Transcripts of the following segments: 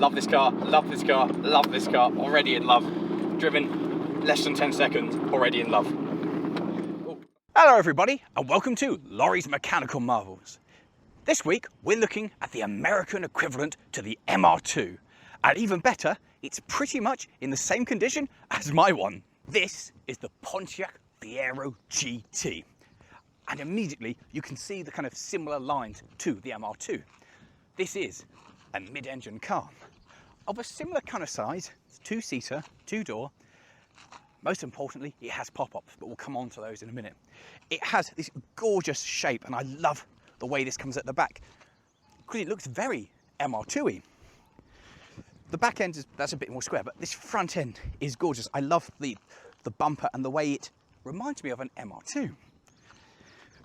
Love this car, love this car, love this car, already in love. Driven less than 10 seconds, already in love. Hello everybody, and welcome to Lawrie's Mechanical Marvels. This week, we're looking at the American equivalent to the MR2. And even better, it's pretty much in the same condition as my one. This is the Pontiac Fiero GT. And immediately, you can see the kind of similar lines to the MR2. This is a mid-engine car of a similar kind of size. It's two-seater, two-door. Most importantly, it has pop-ups, but we'll come on to those in a minute. It has this gorgeous shape, and I love the way this comes at the back, because it looks very MR2-y. The back end, that's a bit more square, but this front end is gorgeous. I love the bumper and the way it reminds me of an MR2.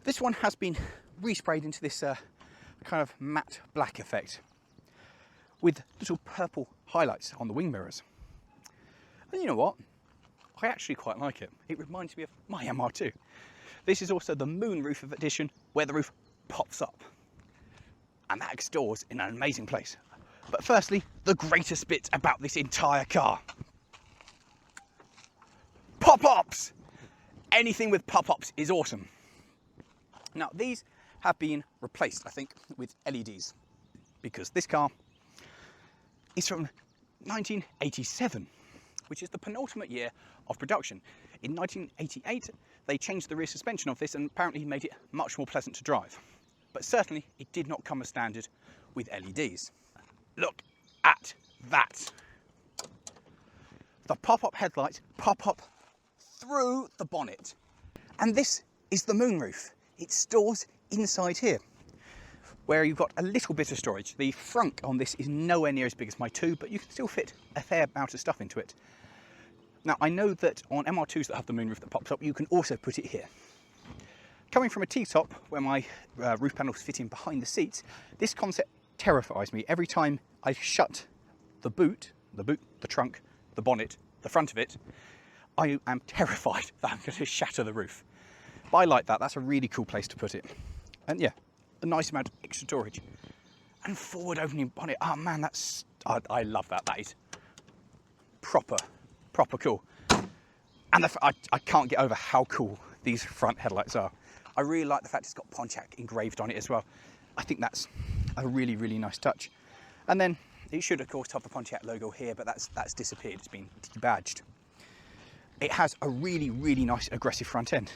This one has been resprayed into this kind of matte black effect with little purple highlights on the wing mirrors. And you know what? I actually quite like it. It reminds me of my MR2. This is also the moonroof edition, where the roof pops up. And that stores in an amazing place. But firstly, the greatest bit about this entire car. Pop-ups! Anything with pop-ups is awesome. Now, these have been replaced, I think, with LEDs, because this car is from 1987, which is the penultimate year of production. In 1988, they changed the rear suspension of this and apparently made it much more pleasant to drive. But certainly, it did not come as standard with LEDs. Look at that. The pop-up headlights pop up through the bonnet. And this is the moonroof. It stores inside here, where you've got a little bit of storage. The frunk on this is nowhere near as big as my 2, but you can still fit a fair amount of stuff into it. Now, I know that on MR2s that have the moonroof that pops up, you can also put it here. Coming from a T-top, where my roof panels fit in behind the seats, this concept terrifies me. Every time I shut the boot, the trunk, the bonnet, the front of it, I am terrified that I'm going to shatter the roof. But I like that. That's a really cool place to put it. And yeah, a nice amount of extra storage. And forward opening bonnet. Oh man, that's... I love that. That is proper cool. And I can't get over how cool these front headlights are. I really like the fact it's got Pontiac engraved on it as well. I think that's a really, really nice touch. And then it should, of course, have the Pontiac logo here, but that's disappeared. It's been debadged. It has a really, really nice aggressive front end.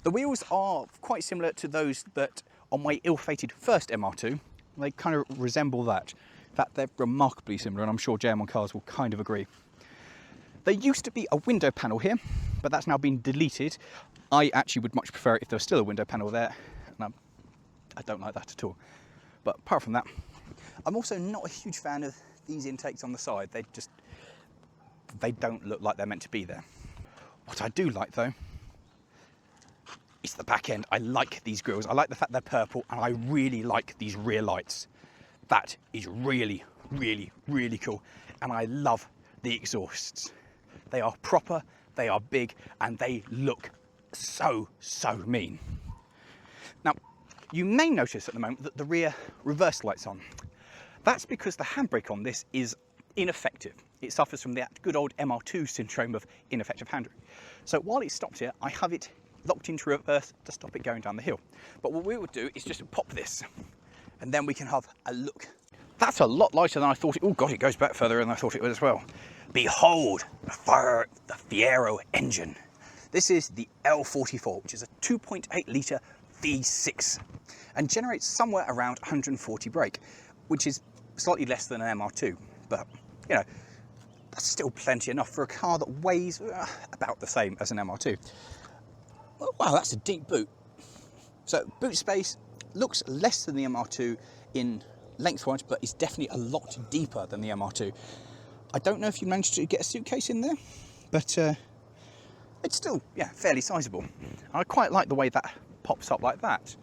The wheels are quite similar to those that on my ill-fated first MR2. They kind of resemble that. In fact, they're remarkably similar, and I'm sure Jayemm on cars will kind of agree. There used to be a window panel here, but that's now been deleted. I actually would much prefer it if there was still a window panel there, and I don't like that at all. But apart from that, I'm also not a huge fan of these intakes on the side. They don't look like they're meant to be there. What I do like, though, is the back end. I like these grills. I like the fact they're purple, and I really like these rear lights. That is really, really, really cool. And I love the exhausts. They are proper, they are big, and they look so mean. Now, you may notice at the moment that the rear reverse light's on. That's because the handbrake on this is ineffective. It suffers from that good old MR2 syndrome of ineffective handbrake. So while it stops here, I have it locked into reverse to stop it going down the hill. But what we would do is just pop this, and then we can have a look. That's a lot lighter than I thought it. Oh God, it goes back further than I thought it would as well. Behold, the Fiero engine. This is the L44, which is a 2.8 litre V6, and generates somewhere around 140 brake, which is slightly less than an MR2, but you know, that's still plenty enough for a car that weighs about the same as an MR2. Wow, that's a deep boot. So boot space looks less than the MR2 in lengthwise, but it's definitely a lot deeper than the MR2. I don't know if you managed to get a suitcase in there, but it's still, yeah, fairly sizable. I quite like the way that pops up like that.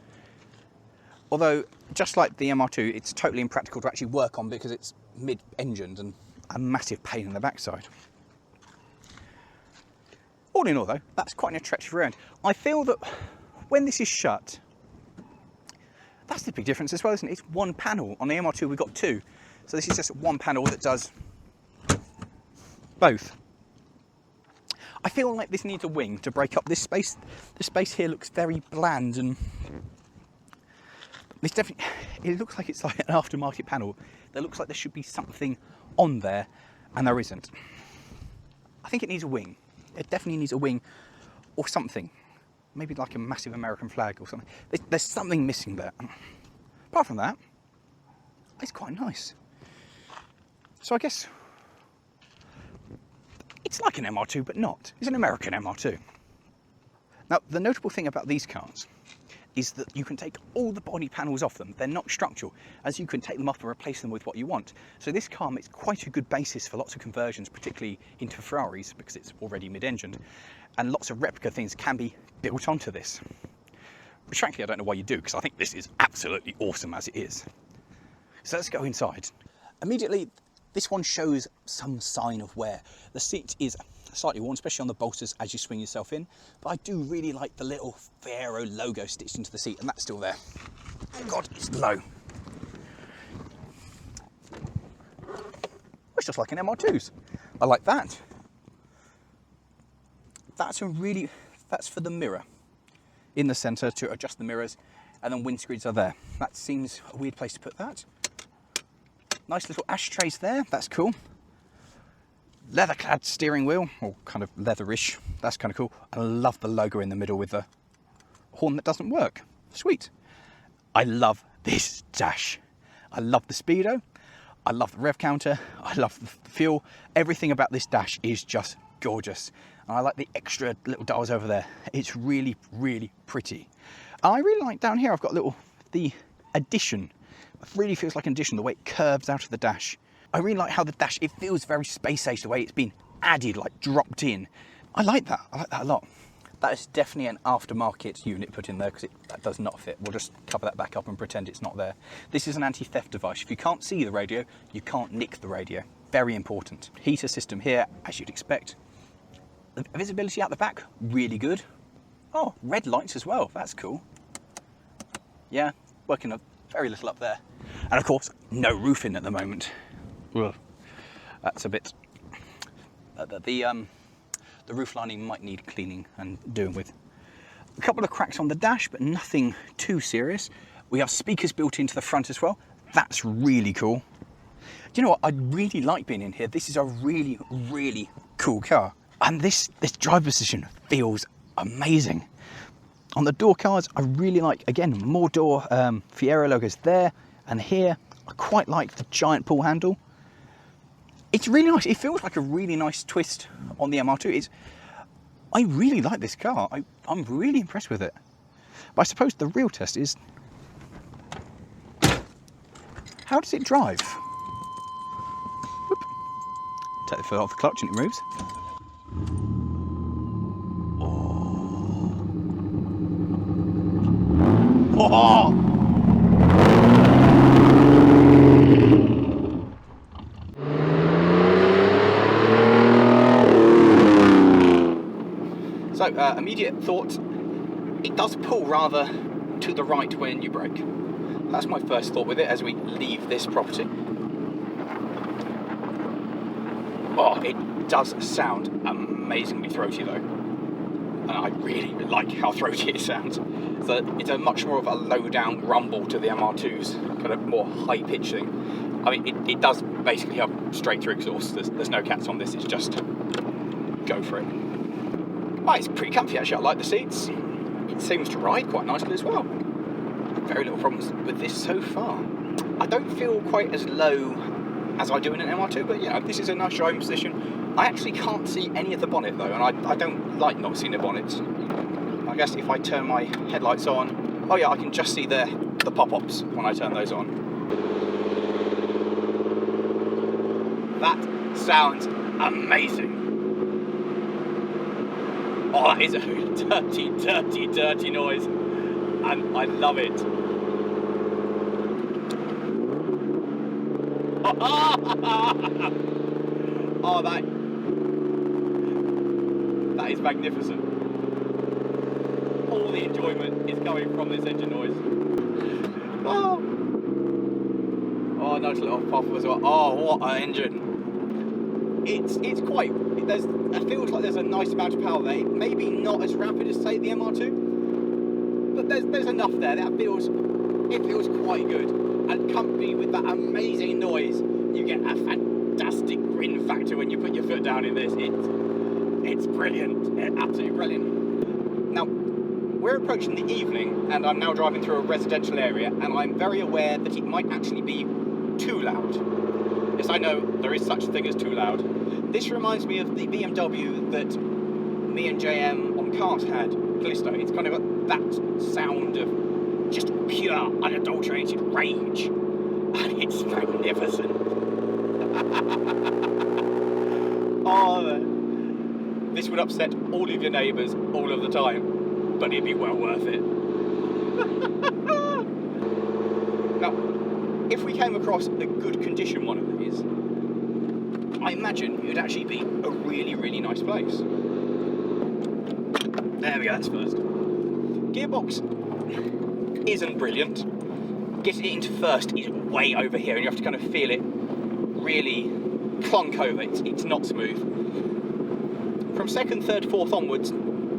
Although, just like the MR2, it's totally impractical to actually work on because it's mid-engined and a massive pain in the backside. All in all, though, that's quite an attractive rear end. I feel that when this is shut, that's the big difference as well, isn't it? It's one panel. On the MR2, we've got two. So this is just one panel that does both. I feel like this needs a wing to break up this space. The space here looks very bland, and it's definitely, it looks like it's like an aftermarket panel. There looks like there should be something on there, and there isn't. I think it needs a wing. It definitely needs a wing or something. Maybe like a massive American flag or something. There's something missing there. Apart from that, it's quite nice. So I guess it's like an MR2, but not. It's an American MR2. Now, the notable thing about these cars is that you can take all the body panels off them. They're not structural, as you can take them off and replace them with what you want. So this car makes quite a good basis for lots of conversions, particularly into Ferraris, because it's already mid-engined. And lots of replica things can be built onto this. Which frankly, I don't know why you do, because I think this is absolutely awesome as it is. So let's go inside. Immediately, this one shows some sign of wear. The seat is slightly worn, especially on the bolsters as you swing yourself in. But I do really like the little Fiero logo stitched into the seat, and that's still there. God, it's low. It's just like an MR2's. I like that. That's for the mirror in the centre to adjust the mirrors, and then windscreens are there. That seems a weird place to put that. Nice little ashtrays there, that's cool. Leather-clad steering wheel, or kind of leatherish, that's kind of cool. I love the logo in the middle with the horn that doesn't work. Sweet. I love this dash. I love the speedo, I love the rev counter, I love the fuel. Everything about this dash is just gorgeous. And I like the extra little dials over there. It's really, really pretty. I really like down here, I've got the addition. It really feels like an addition, the way it curves out of the dash. I really like how the dash, it feels very space age, the way it's been added, like dropped in. I like that a lot. That is definitely an aftermarket unit put in there, because that does not fit. We'll just cover that back up and pretend it's not there. This is an anti-theft device. If you can't see the radio, you can't nick the radio. Very important. Heater system here, as you'd expect. The visibility out the back, really good. Oh, red lights as well, that's cool. Yeah, working a very little up there. And of course, no roofing at the moment. Ugh. That's a bit, the roof lining might need cleaning and doing with. A couple of cracks on the dash, but nothing too serious. We have speakers built into the front as well. That's really cool. Do you know what? I really like being in here. This is a really, really cool car. And this drive position feels amazing. On the door cards, I really like, again, more door Fiero logos there and here. I quite like the giant pull handle. It's really nice. It feels like a really nice twist on the MR2. I really like this car. I'm really impressed with it. But I suppose the real test is, how does it drive? Whoop. Take the foot off the clutch and it moves. Oh! So, immediate thought, it does pull rather to the right when you brake. That's my first thought with it as we leave this property. Oh, it does sound amazingly throaty though. And I really like how throaty it sounds. So it's a much more of a low down rumble to the MR2's, kind of more high pitch thing. I mean, it does basically have straight through exhaust. There's no cats on this, it's just go for it. Oh, it's pretty comfy actually, I like the seats. It seems to ride quite nicely as well. Very little problems with this so far. I don't feel quite as low as I do in an MR2, but you know, this is a nice driving position. I actually can't see any of the bonnet though, and I don't like not seeing the bonnets. I guess if I turn my headlights on, oh yeah, I can just see the pop-ups when I turn those on. That sounds amazing. Oh, that is a dirty, dirty, dirty noise, and I love it. Oh, that is magnificent. All the enjoyment is coming from this engine noise. Oh, a nice little pop as well. Oh, what an engine! It's quite. It feels like there's a nice amount of power there. Maybe not as rapid as say the MR2, but there's enough there. It feels quite good. And accompanied with that amazing noise, you get a fantastic grin factor when you put your foot down in this. It's brilliant. It's absolutely brilliant. Now, we're approaching the evening, and I'm now driving through a residential area, and I'm very aware that it might actually be too loud. Yes, I know there is such a thing as too loud. This reminds me of the BMW that me and Jayemm on cars had, Callisto. It's kind of got that sound of just pure, unadulterated rage, and it's magnificent. Oh, this would upset all of your neighbours all of the time, but it'd be well worth it. Now, if we came across a good condition one of these, I imagine it would actually be a really, really nice place. There we go, that's first. Gearbox isn't brilliant. Getting it into first is way over here, and you have to kind of feel it really clunk over. It's not smooth. From second, third, fourth onwards,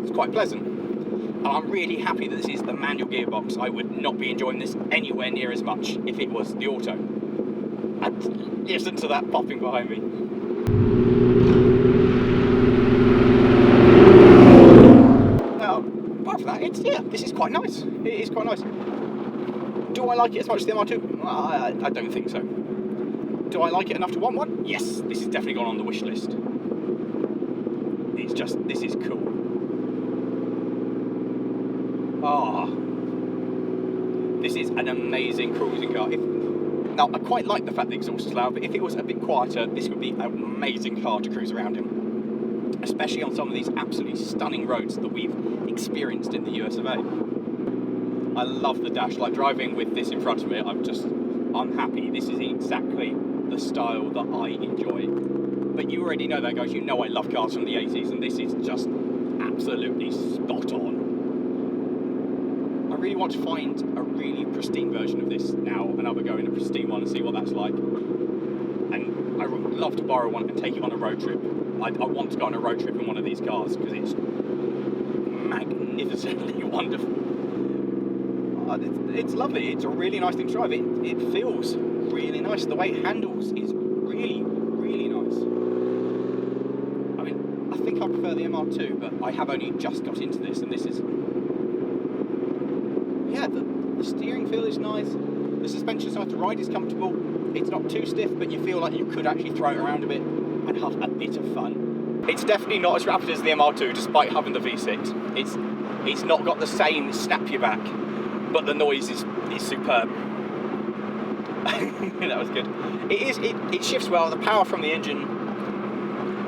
it's quite pleasant. And I'm really happy that this is the manual gearbox. I would not be enjoying this anywhere near as much if it was the auto. And listen to that popping behind me. Now, apart from that, this is quite nice. It is quite nice. Do I like it as much as the MR2? I don't think so. Do I like it enough to want one? Yes, this has definitely gone on the wish list. This is cool. This is an amazing cruising car. Now, I quite like the fact the exhaust is loud, but if it was a bit quieter, this would be an amazing car to cruise around in. Especially on some of these absolutely stunning roads that we've experienced in the US of A. I love the dash. Like, driving with this in front of me, I'm happy. This is exactly the style that I enjoy. But you already know that, guys. You know I love cars from the 80s, and this is just absolutely spot on. I really want to find a really pristine version of this now, and I'll go in a pristine one and see what that's like. And I would love to borrow one and take it on a road trip. I want to go on a road trip in one of these cars because it's magnificently wonderful. It's lovely. It's a really nice thing to drive. It feels really nice. The way it handles is really, really nice. I mean, I think I prefer the MR2, but I have only just got into this, and this is... Yeah, the steering feel is nice. The suspension's nice. The ride is comfortable. It's not too stiff, but you feel like you could actually throw it around a bit and have a bit of fun. It's definitely not as rapid as the MR2, despite having the V6. It's not got the same snap you back, but the noise is superb. That was good. It shifts well. The power from the engine,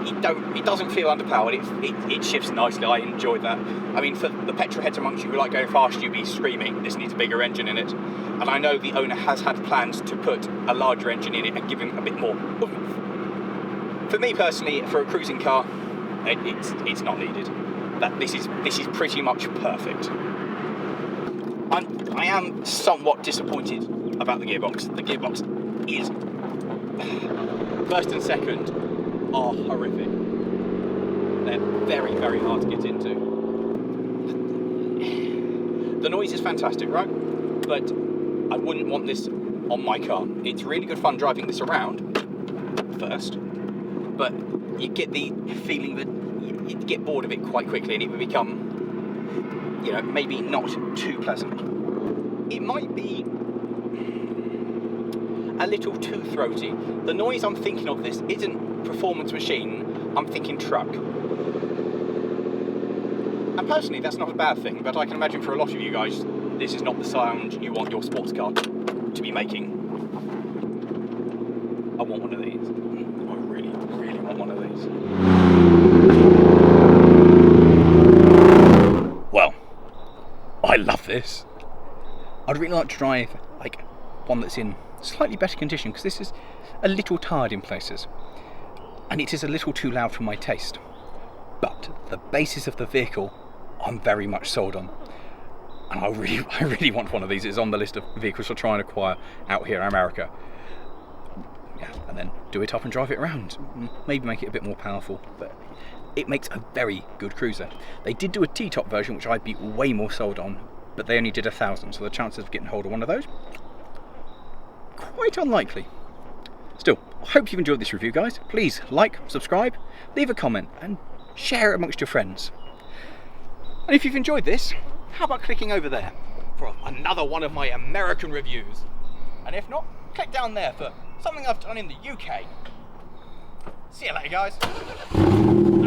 it doesn't feel underpowered. It shifts nicely. I enjoyed that. I mean, for the petrol heads amongst you who like going fast, you'd be screaming, this needs a bigger engine in it. And I know the owner has had plans to put a larger engine in it and give him a bit more oomph. For me personally, for a cruising car, it's not needed. This is pretty much perfect. I am somewhat disappointed about the gearbox. The gearbox is... First and second are horrific. They're very, very hard to get into. The noise is fantastic, right? But I wouldn't want this on my car. It's really good fun driving this around first, but you get the feeling that you'd get bored of it quite quickly and it would become, you know, maybe not too pleasant. It might be a little too throaty. The noise I'm thinking of this isn't performance machine, I'm thinking truck. And personally, that's not a bad thing, but I can imagine for a lot of you guys, this is not the sound you want your sports car to be making. I want one of these. I really, really want one of these. Well, I love this. I'd really like to drive like one that's in slightly better condition, because this is a little tired in places and it is a little too loud for my taste. But the basis of the vehicle I'm very much sold on, and I really want one of these. It's on the list of vehicles to try and acquire out here in America. Yeah, and then do it up and drive it around. Maybe make it a bit more powerful, but it makes a very good cruiser. They did do a T-top version, which I'd be way more sold on, but they only did 1,000, so the chances of getting hold of one of those, quite unlikely. Still, I hope you've enjoyed this review, guys. Please like, subscribe, leave a comment, and share it amongst your friends. And if you've enjoyed this, how about clicking over there for another one of my American reviews? And if not, click down there for something I've done in the UK. See you later, guys.